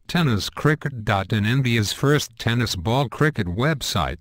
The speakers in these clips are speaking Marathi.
TennisCricket.in, India's first tennis ball cricket website.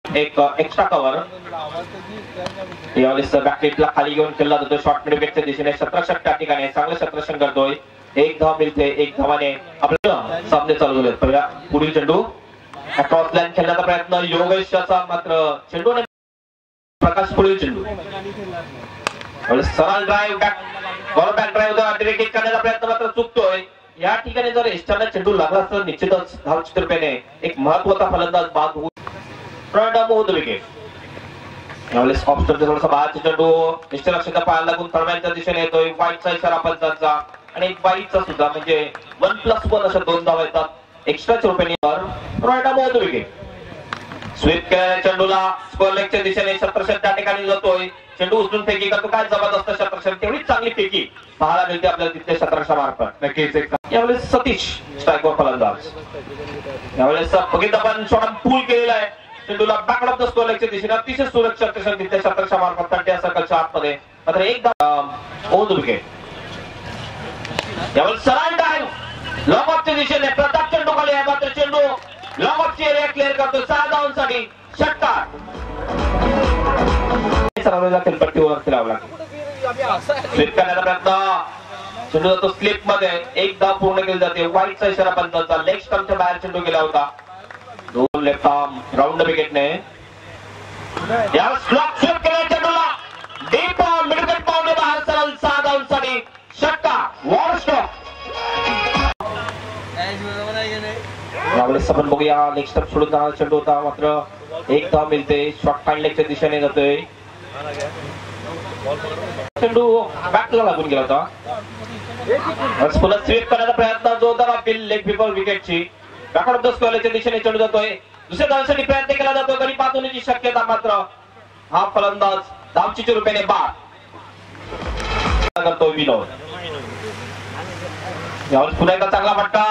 एक एक्स्ट्रा कव्हर यावेळेस बॅकेटला खाली घेऊन खेळला जातो शॉर्ट मिड विकेटच्या दिशेने. क्षेत्ररक्षक त्या ठिकाणी चांगलं क्षेत्ररक्षण करतोय. एक धाव मिळते. एक धावाने आपलं सामने चालू झाले. पहिला पुढील चेंडू क्रॉस लाईन खेळण्याचा प्रयत्न योगेशचा, मात्र चेंडूने प्रकाश पुढील चेंडू सरळ drive back drive direct hit करण्याचा प्रयत्न मात्र चुकतोय. या ठिकाणी जर एस्टरला चेंडू लागला तर निश्चितच धावचित्रपेने एक महत्वाचा फलंदाज बाद होऊ विकेट. यावेळेस ऑफस्टरचा थोडासा बाहेरचा चेंडू क्षेत्ररक्षकाच्या पायाला लागून थर्मॅनच्या दिशेने येतोय. वाईटचा इशारा पंचांचा आणि एक वाईटचा सुद्धा, म्हणजे 1+1 अशा 2 धावा येतात एक्स्ट्राच्या रुपयाने. विकेट. स्वीप केलेल्या चेंडूला स्कोअर लेगच्या दिशेने क्षेत्ररक्षक त्या ठिकाणी जातोय. चेंडू उचलून फेकी करतो. काय जबरदस्त क्षेत्ररक्षण, तेवढी चांगली फेकी पाहायला मिळते आपल्याला तिथल्या क्षेत्ररक्षकामार्फत. नक्कीच. यावेळेस सतीश स्ट्राईकवर फलंदाज. यावेळेस बघितलं आपण शॉर्ट पूल केलेला आहे. चेंडूला बॅक ऑफ द स्कोअर लेगच्या दिशेने अतिशय सुरक्षा तिथल्या क्षेत्ररक्षकामार्फत त्या सर्कलच्या आतमध्ये. मात्र एक धाव विकेट. यावेळेस सरळ डायव्ह लॉंग ऑफच्या दिशेने प्रताप चेंडू खाली आहे. मात्र चेंडू लॉंग ऑफची एरिया क्लिअर करतो. 6 धावांसाठी षटकार. सर्वांना खेळपट्टीवर खेळावं लागेल. स्लिप करण्याचा प्रयत्न चेंडू जातो स्लिप मध्ये. एक धाव पूर्ण केली जाते. वाईटचा इशारा पंचांचा. लेग स्टंपच्या बाहेर चेंडू गेला होता. 2 लेफ्ट आर्म राऊंड विकेटने. यावेळेस स्लॉप स्वीप केला चेंडूला डीप मिडविकेट पावणे बाहेर सरळ 6 धावांसाठी षटकार. War stop. यावेळेस आपण बघूया लेग स्टंप सोडून जाणारा चेंडू होता. मात्र एक धाव मिळते. शॉर्ट फाईन लेगच्या दिशेने जातोय. चेंडू बॅकला लागून गेला होता. पुन्हा स्वीप करण्याचा प्रयत्न जोरदार अपील लेग बिफोर विकेटची. बॅकआउट द स्कोअरच्या दिशेने चेंडू जातोय. दुसऱ्या धावांसाठी प्रयत्न केला जातो. गडी बाद होण्याची शक्यता, मात्र हा फलंदाज धावचीच्या रुपयाने बाद करतोय विनोद. यावेळेस पुन्हा एकदा चांगला फटका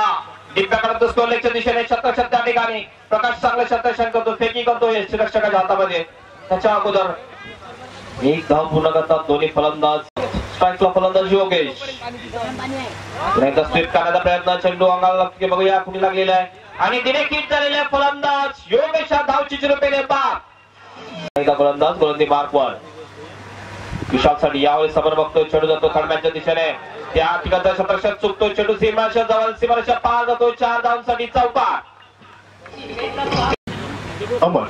डीप बॅकआउट द स्कोअर लेगच्या दिशेने. क्षेत्ररक्षक त्या ठिकाणी प्रकाश चांगलं क्षेत्ररक्षण करतो. फेकी करतोय क्षेत्ररक्षकाच्या हातामध्ये. त्याच्या अगोदर एक धाव पूर्ण करतात दोन्ही फलंदाज. स्ट्राईकला फलंदाज योगेश. एकदा स्वीप करण्याचा प्रयत्न. चेंडू अंगाला बघूया कुणी लागलेला आहे आणि दिने किट झालेला फलंदाज योगेश धावची रुपयाने बाद. एकदा फलंदाज गोलंदाजी मार्कवर विशालसाठी. यावेळेस आपण बघतोय चेंडू जातो थर्ड मॅचच्या दिशेने. त्या ठिकाणचा क्षेत्ररक्षक चुकतो. चेंडू सीमारेषा जवळ सीमारेषा पार जातो. 4 धावांसाठी चौकार. अमर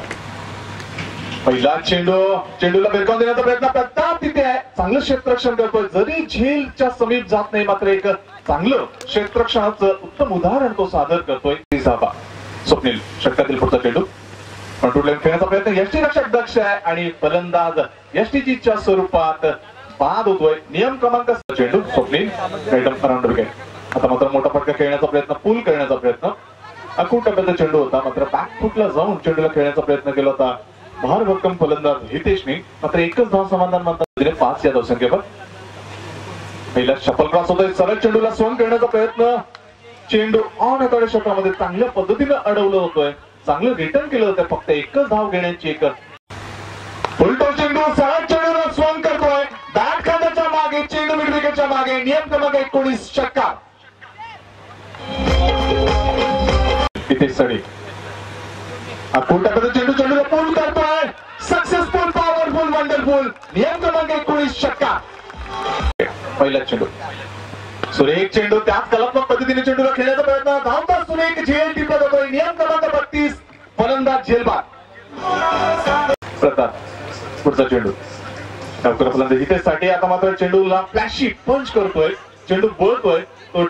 पहिला चेंडूला भिरकावून देण्याचा प्रयत्न. प्रताप तिथे आहे. चांगलं क्षेत्ररक्षण करतोय. जरी झेलच्या समीप जात नाही, मात्र एक चांगलं क्षेत्ररक्षणाचं उत्तम उदाहरण तो सादर करतोय. स्वप्नील षटकातील पुढचा चेंडू कंट्रोल लाईन खेळण्याचा प्रयत्न. यष्टीरक्षक दक्ष आहे आणि फलंदाज यष्टीच्या स्वरूपात बाद होतोय. नियम क्रमांक चेंडू स्वप्नील राऊंड विकेट. आता मात्र मोठा फटका खेळण्याचा प्रयत्न, पूल करण्याचा प्रयत्न. अखूट टप्प्याचा चेंडू होता, मात्र बॅकफुटला जाऊन चेंडूला खेळण्याचा प्रयत्न केला होता भार भक्कम फलंदाज हितेशने. मात्र एकच धाव समाधान म्हणतात 5 या धावसंख्येवर. पहिला शफल क्रॉस होतोय. सरळ चेंडूला स्वंग करण्याचा प्रयत्न. चेंडू ऑन हाताळ्या क्षेत्रामध्ये चांगल्या पद्धतीने अडवलं होतोय. चांगलं रिटर्न केलं होतं. फक्त एकच धाव घेण्याची एक उलटो चेंडू सरळ चेंडूला स्वंग करतोय. बॅट खांद्याच्या मागे चेंडू मिड विकेटच्या मागे. नियम क्रमांक 19 षटकार. हितेश सडी चेंडूला पूल करतोय. Successful, powerful, wonderful. नियम क्रमांक 19 षटकार. पहिला चेंडू सुरेख चेंडू त्याच कलात्मक पद्धतीने चेंडूला खेळण्याचा प्रयत्न. धावता सुरेख झेल टिपला जातोय. नियम क्रमांक 32 फलंदाज झेलबाद. प्रताप पुढचा चेंडू लवकर फलंदाज हितेशसाठी. आता मात्र चेंडूला फ्लॅशी पंच करतोय. चेंडू बोलतोय तो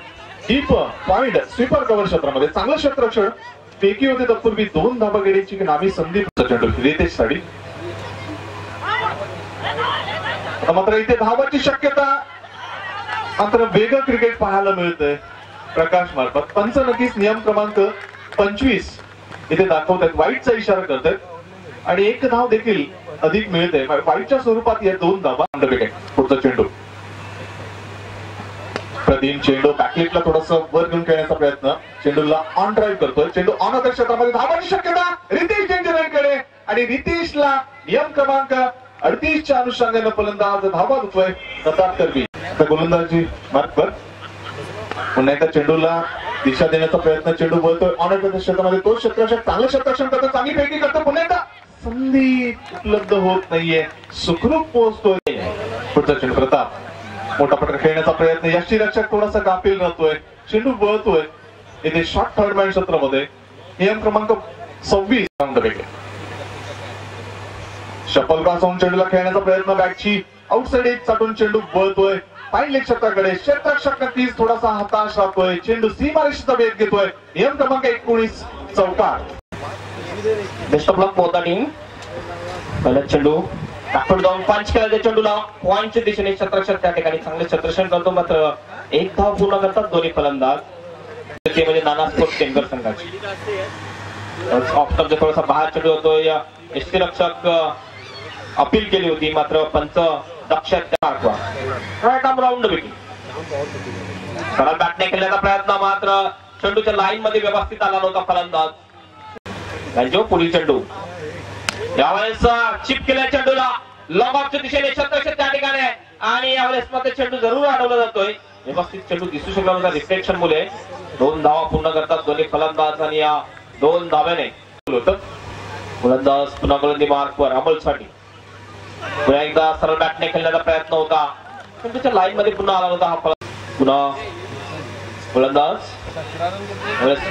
डीप पॉइंट स्वीपर कव्हर क्षेत्रामध्ये. चांगलं क्षेत्ररक्षण. फेकी होते तत्पूर्वी 2 धावा घेण्याची नामी संधी. चेंडू हितेशसाठी. आता मात्र इथे धावाची शक्यता, मात्र वेगळं क्रिकेट पाहायला मिळतंय प्रकाश मार्फत. पंच नक्कीच नियम क्रमांक 25 इथे दाखवत आहेत. वाईटचा इशारा करत आहेत आणि एक धाव देखील अधिक मिळते. वाईटच्या स्वरूपात या 2 धावा. विकेट. पुढचा चेंडू टीम चेंडू बॅकलिपला थोडंसं वर घेऊन खेळण्याचा प्रयत्न, चेंडूला ऑन ड्राईव्ह करतोय, चेंडू ऑन होत्या क्षेत्रामध्ये धावांची शक्यता रितेश डेंजरकडे आणि रितेशला नियम क्रमांक 38च्या अनुषंगाने फलंदाज धावा देतोय प्रताप करवी. गोलंदाजी मार्कवर पुन्हा एकदा चेंडूला दिशा देण्याचा प्रयत्न, चेंडू बोलतोय ऑन होत्या क्षेत्रामध्ये, तो क्षेत्ररक्षक चांगलं क्षेत्ररक्षण करतो, चांगली फेकी करतो, पुन्हा एकदा संधी उपलब्ध होत नाहीये, सुखरूप पोहोचतोय पुढचा चेंडू. प्रताप मोठा पटका खेळण्याचा प्रयत्न, यष्टीरक्षक थोडासा गाफील राहतोय, चेंडू बळतोय इथे शॉर्ट थर्ड मॅन क्षेत्रामध्ये. नियम क्रमांक 26 राऊंड विकेट. शफल क्रॉस होऊन चेंडूला खेळण्याचा प्रयत्न, बॅटची आउटसाइड एज चाटून चेंडू बळतोय फाईन लेग क्षेत्राकडे, क्षेत्ररक्षक नक्कीच थोडासा हताश राहतोय, चेंडू सीमारेषेचा वेध घेतोय. नियम क्रमांक 19 चौकार. Best of luck both team. पहिला चेंडू आपण जाऊन पंच केला चेंडूला पॉइंटच्या दिशेने क्षेत्ररक्षक त्या ठिकाणी चांगले क्षेत्ररक्षण करतो, मात्र एक धाव पूर्ण करतात दोन्ही फलंदाज, ते म्हणजे नाना स्पोर्ट्स टेंकर संघाची. ऑफ थोडासा बाहेर चेंडू होतोय, यष्टीरक्षक अपील केली होती मात्र पंच दक्षात मार्कवा. Right arm round wicket. सरळ बॅटने खेळण्याचा प्रयत्न, मात्र चेंडूच्या लाईन मध्ये व्यवस्थित आला नव्हता फलंदाज. जो पुढील चेंडू यावेळेस चिप केल्या चेंडूला लॉंग ऑफच्या दिशेने क्षेत्ररक्षक त्या ठिकाणी, आणि यावेळेस मध्ये चेंडू जरूर अडवला जातोय, व्यवस्थित चेंडू दिसू शकला होता रिफ्लेक्शन मुळे. 2 धावा पूर्ण करतात दोन्ही फलंदाज आणि या 2 धाव्याने फलंदाज पुन्हा गोलंदाजी मार्कवर अमलसाठी. पुन्हा एकदा सरळ बॅटने खेळण्याचा प्रयत्न होता, चेंडूच्या लाईन मध्ये पुन्हा आला होता हा पुन्हा फलंदाज.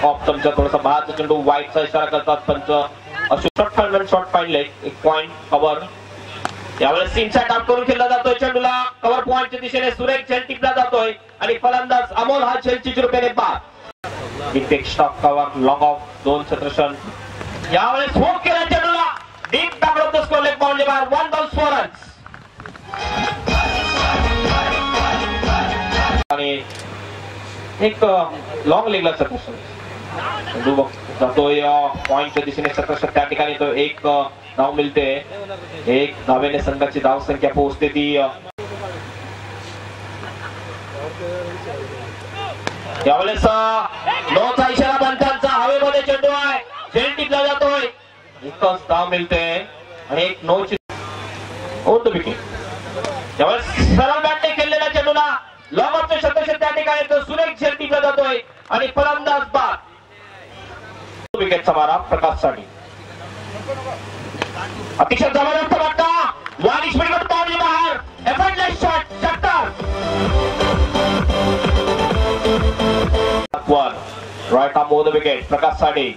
ऑफ स्टंपचा थोडासा बाहेरचा चेंडू वाईटचा इशारा करतात पंच. शॉर्ट फाईन लेग, एक पॉइंट कव्हर. यावेळेस इनसाइड आउट करून खेळला जातोय चेंडूला, कव्हर पॉइंटच्या दिशेने सुरेख झेल टिपला जातोय आणि फलंदाज अमोल हा झेलची रुपयाने बाद. बिग स्टॉप कव्हर, लॉंग ऑफ, 2 क्षेत्ररक्षण. यावेळेस होक केला चेंडूला deep back of the square, leg boundary बार, 1 बॉल 4 रन्स. आणि एक लॉंग लेगला क्षेत्ररक्षण जातोय पॉइंटच्या दिशेने क्षेत्ररक्षक त्या ठिकाणी, तो एक धाव मिळते, 1 धावेने संघाची धाव संख्या पोहोचते ती. यावेळेस नोचा इशारा पंचांचा, हवेमध्ये चेंडू आहे, झेल टिपला जातोय, एकच धाव मिळते आणि एक नोची विकेट. यावेळेस सरळ बॅटने खेळलेल्या चेंडूला लॉंग ऑफचे क्षेत्ररक्षक त्या ठिकाणी, तो सुरेख झेल टिपला जातोय आणि फलंदाज बाद. विकेटचा मारा प्रकाशसाठी. अतिशय जबरदस्त फटका, 1 स्पीडवर पावली बाहेर, एफर्टलेस शॉट, चक्कर. Right arm over the wicket प्रकाशसाठी.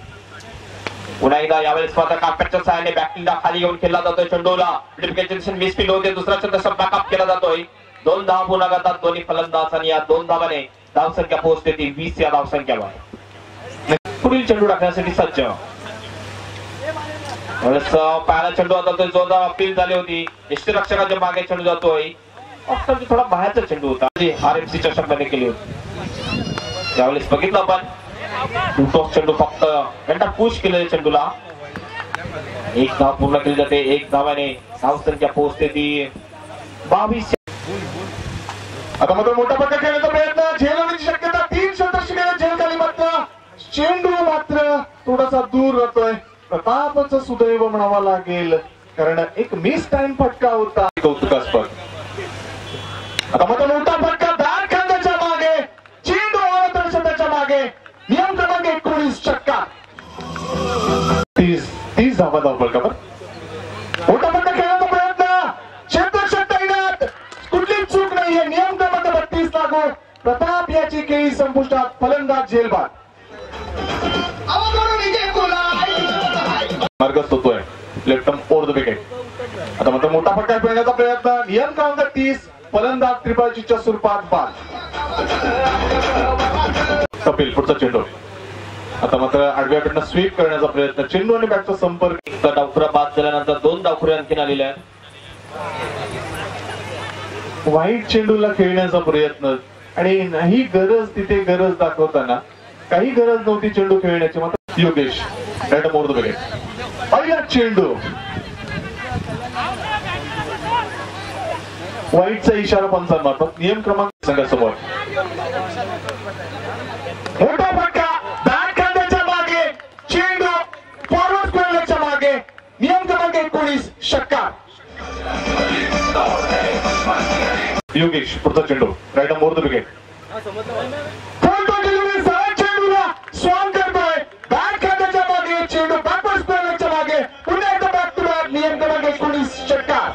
पुन्हा एकदा यावेळेस मात्र कार्पेटच्या सहाय्याने बॅटिंगला खाली घेऊन खेळला जातोय चेंडूला, विकेटची दिशेने मिस फील्ड होते, दुसरा क्षेत्ररक्षक बॅकअप केला जातोय. 2 धावा पूर्ण करतात दोन्ही फलंदाज आणि या 2 धावाने धावसंख्या पोहोचते ती 20 या धावसंख्येवर. पुढील चेंडू टाकण्यासाठी सज्ज. पहिला चेंडू आता तो जोरदार अपील झाली होती, यष्टीरक्षकाच्या मागे चेंडू जातोय, थोडा बाहेरचा चेंडू होता, RMC चषकमध्ये केली होती. त्यावेळेस बघितलं आपण चेंडू फक्त घंटा पुश केलेल्या चेंडूला 1 धाव पूर्ण केली जाते, 1 धावाने धावसंख्या पोहोचते ती 22. आता मात्र मोठा पट्टा खेळण्याचा प्रयत्न, झेल होण्याची शक्यता, 3 क्षेत्ररक्षकांना झेल खाली, मात्र चेंडू मात्र थोडासा दूर राहतोय. प्रतापचं सुदैव म्हणावा लागेल, कारण एक मिस टाइम फटका होता, कौतुकास्पद. आता मात्र मोठा फटका दार खांद्याच्या मागे, चेंडू त्याच्या मागे. नियम क्रमांक 19 चक्का. 30 धावा धावपळ का मोठा फटका खेळण्याचा प्रयत्न, क्षेत्ररक्षक तैनात, कुठलीच चूक नाहीये. नियम क्रमांक 32 लागू, प्रताप याची खेळी संपुष्टात, फलंदाज झेलबाद. मार्गस्थ होतोय, left arm over the wicket. आता मात्र मोठा फटका खेळण्याचा प्रयत्न, नियम क्रमांक 30, फलंदाज त्रिपाचीच्या स्वरूपात बाद. कपिल पुढचा चेंडू. आता मात्र आडव्या कडनं स्वीप करण्याचा प्रयत्न, चेंडू आणि बॅटचा संपर्क. डावखुरा बाद झाल्यानंतर 2 डावखुरे आणखीन आलेल्या आहेत. वाईट चेंडूला खेळण्याचा प्रयत्न, आणि नाही गरज तिथे गरज दाखवताना काही गरज नव्हती चेंडू खेळण्याची, मात्र Yogesh right arm over the wicket. पहिला चेंडू, वाईटचा इशारा पंचांमार्फत. नियम क्रमांक संघासमोर मोठा फटका बॅट खांद्याच्या मागे चेंडू फॉरवर्ड स्क्वेअरच्या मागे नियम क्रमांक 19 षटकार योगेश पुढचा चेंडू right arm over the wicket फोटो डिलिव्हरी सरळ चेंडूला स्वाम करतोय बॅट खांद्याच्या मागे चेंडू बॅकवर्ड स्क्वेअरच्या मागे पुन्हा एकदा बॅक टू बॅक नियम क्रमांक 19 षटकार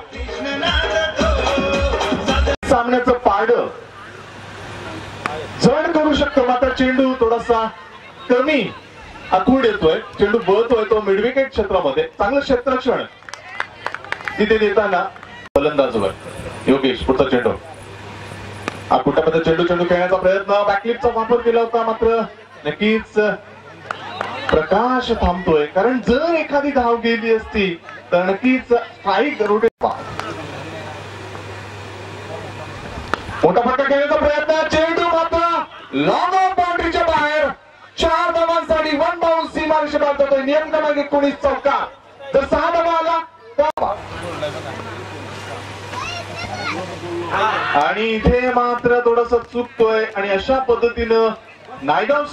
सामन्याचं पारड जड करू शकतो मात्र चेंडू थोडासा कमी आखूड येतोय चेंडू बळतोय तो मिडविकेट क्षेत्रामध्ये चांगलं क्षेत्ररक्षण तिथे देताना फलंदाजवर योगेश पुढचा चेंडू आकुटामध्ये चेंडू खेळण्याचा प्रयत्न बॅकलिपचा वापर केला होता मात्र नक्कीच प्रकाश थांबतोय कारण जर एखादी धाव गेली असती तर नक्कीच स्ट्राईक रोटेट मोठा फटका खेळण्याचा प्रयत्न चेंडू मात्र लॉंग ऑफ बाउंड्रीच्या बाहेर 4 धावांसाठी 1 बाउन्स सीमारेषेवर जातोय नियम क्रमांक 19 चौका जर 6 धावा आला तर आणि इथे मात्र थोडस चुकतोय आणि अशा पद्धतीनं नायगाव